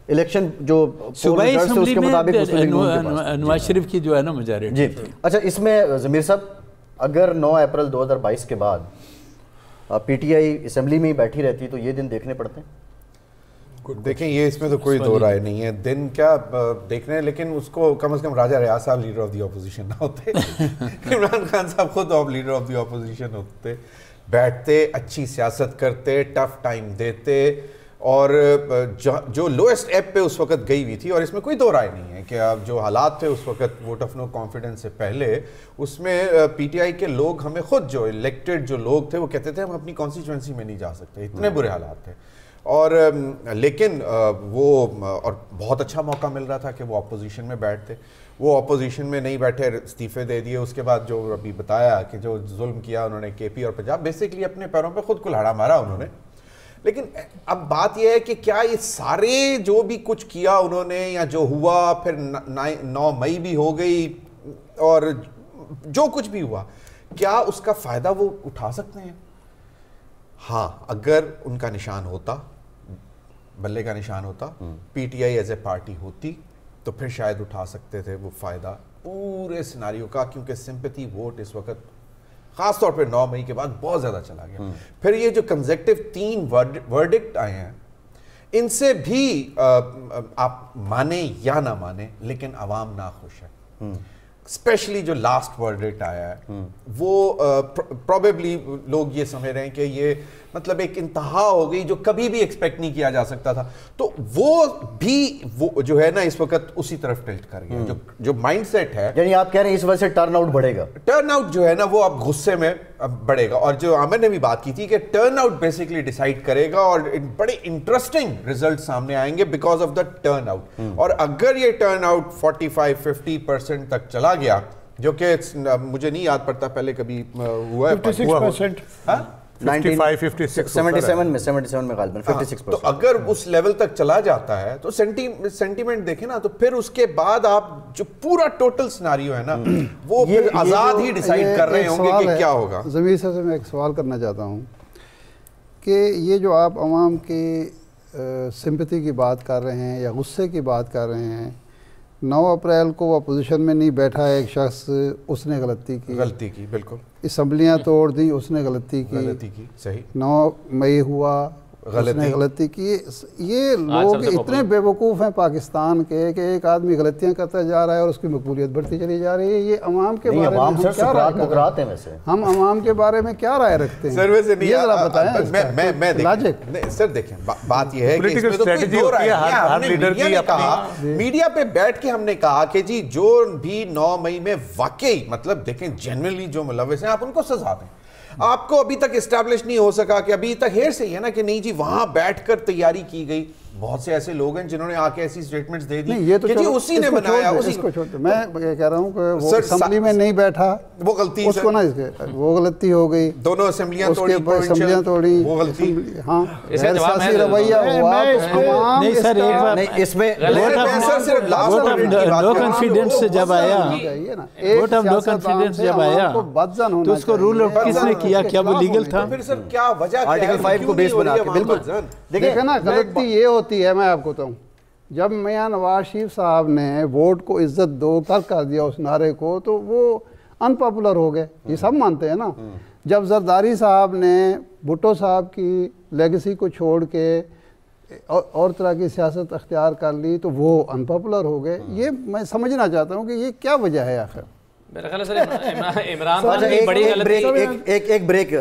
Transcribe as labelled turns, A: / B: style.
A: Election जो
B: सूबाई assembly में
A: नवाज
B: शरीफ की जो है ना मेजॉरिटी
A: जी। अच्छा, इसमें ज़मीर साहब, अगर 9 अप्रैल 2022 के बाद पीटीआई असेंबली में ही बैठी रहती तो ये दिन देखने पड़ते हैं?
C: देखें, ये इसमें तो कोई दो राय नहीं है, दिन क्या देखने हैं, लेकिन उसको कम से कम राजा रियाज साहब लीडर ऑफ द ऑपोजिशन ना होते इमरान खान साहब खुद लीडर ऑफ द ऑपोजिशन होते, बैठते, अच्छी सियासत करते, टफ टाइम देते, और जो लोएस्ट एप पे उस वक्त गई हुई थी, और इसमें कोई दो राय नहीं है कि अब जो हालात थे उस वक्त वोट ऑफ नो कॉन्फिडेंस से पहले, उसमें पीटीआई के लोग, हमें खुद जो इलेक्टेड जो लोग थे वो कहते थे हम अपनी कॉन्स्टिट्यूंसी में नहीं जा सकते, इतने बुरे हालात थे। और लेकिन वो और बहुत अच्छा मौका मिल रहा था कि वो अपोजिशन में बैठते, वो अपोजिशन में नहीं बैठे, इस्तीफे दे दिए। उसके बाद जो अभी बताया कि जो जुल्म किया उन्होंने केपी और पंजाब, बेसिकली अपने पैरों पे खुद कुल्हाड़ा मारा उन्होंने। लेकिन अब बात यह है कि क्या ये सारे जो भी कुछ किया उन्होंने, या जो हुआ, फिर 9 मई भी हो गई और जो कुछ भी हुआ, क्या उसका फायदा वो उठा सकते हैं? हाँ, अगर उनका निशान होता, बल्ले का निशान होता, पीटीआई एज ए पार्टी होती, तो फिर शायद उठा सकते थे वो फायदा पूरे सिनारियो का, क्योंकि सिंपैथी वोट इस वक्त खास तौर पे 9 मई के बाद बहुत ज्यादा चला गया। फिर ये जो कंसेक्टिव 3 वर्डिक्ट आए हैं, इनसे भी आप माने या ना माने, लेकिन आवाम ना खुश है। स्पेशली जो लास्ट वर्डिक्ट आया है, वो प्रोबेबली लोग ये समझ रहे हैं कि ये मतलब एक इंतहा हो गई जो कभी भी एक्सपेक्ट नहीं किया जा सकता था। तो वो जो है ना इस वक्त उसी तरफ टिल्ट कर गया, जो माइंडसेट है।
A: यानी आप कह रहे हैं इस वजह से टर्नआउट बढ़ेगा?
C: टर्नआउट जो है ना वो अब गुस्से में अब बढ़ेगा, और जो आमिर ने भी बात की थी कि टर्नआउट बेसिकली डिसाइड करेगा, और बड़े इंटरेस्टिंग रिजल्ट सामने आएंगे बिकॉज ऑफ द टर्नआउट। और अगर ये टर्नआउट 45-50% तक चला गया, जो कि मुझे नहीं याद पड़ता पहले कभी हुआ है,
D: 56%,
A: 77 में गालिबन 56%।
C: तो अगर उस लेवल तक चला जाता है तो सेंटीमेंट देखें ना, तो फिर उसके बाद आप जो पूरा टोटल सिनारियो है ना, वो फिर आजाद ही डिसाइड कर रहे होंगे कि क्या होगा।
D: ज़मीर साहब से मैं एक सवाल करना चाहता हूँ कि ये जो आप अवाम की सिंपैथी की बात कर रहे हैं या गुस्से की बात कर रहे हैं, 9 अप्रैल को अपोजिशन में नहीं बैठा है एक शख्स, उसने गलती की बिल्कुल, असम्बलियाँ तोड़ दी, उसने गलती की सही। 9 मई हुआ, उसने गलती की। ये लोग इतने बेवकूफ़ हैं पाकिस्तान के कि एक आदमी गलतियां करता जा रहा है और उसकी मकबूलियत बढ़ती चली जा रही है। ये अवाम के बारे में क्या राय रखते हैं? हम अवाम के बारे में क्या राय रखते हैं?
C: सर वैसे नहीं,
D: ये जरा बताएं।
C: मैं सर देखें, बात ये है कि इसमें तो कोई दो राय नहीं। मीडिया पे बैठ के हमने कहा कि जी जो भी 9 मई में वाकई मतलब देखें जेन्युइनली जो मुलव्विस हैं, आप उनको सजा दें। आपको अभी तक एस्टैब्लिश नहीं हो सका कि अभी तक हेर से ही है ना कि नहीं जी वहां बैठकर तैयारी की गई। बहुत से ऐसे लोग हैं जिन्होंने आके ऐसी स्टेटमेंट्स दे दी
D: ये तो
C: कि जी उसी ने बनाया, उसी
D: को छोड़। मैं कह रहा हूं कि वो असेंबली में नहीं बैठा,
C: वो गलती
D: उसको ना, वो गलती हो गई।
C: दोनों असेंबलियां तोड़ी,
D: वो गलती। हाँ, सियासी रवैया हुआ।
B: नहीं सर, एक बार नहीं, इसमें नो कॉन्फिडेंस जब आया, वोट ऑफ नो कॉन्फिडेंस जब आया तो उसको रूल आउट किसने किया? क्या वो लीगल था?
C: फिर सर क्या वजह,
A: आर्टिकल 5 को बेस बना के बिल्कुल
D: देखिए ना, गलती ये होती है, मैं आपको बताऊं, जब मियां नवाज शरीफ साहब ने वोट को इज्जत दो तर्क कर दिया उस नारे को, तो वो अनपॉपुलर हो गए, ये सब मानते हैं ना। जब जरदारी साहब ने भुट्टो साहब की लेगेसी को छोड़ के और तरह की सियासत अख्तियार कर ली तो वो अनपॉपुलर हो गए। ये मैं समझना चाहता हूँ कि ये क्या वजह है आखिर।
E: मेरा ख्याल है सर इमरान खान की बड़ी गलती।
A: एक ब्रेक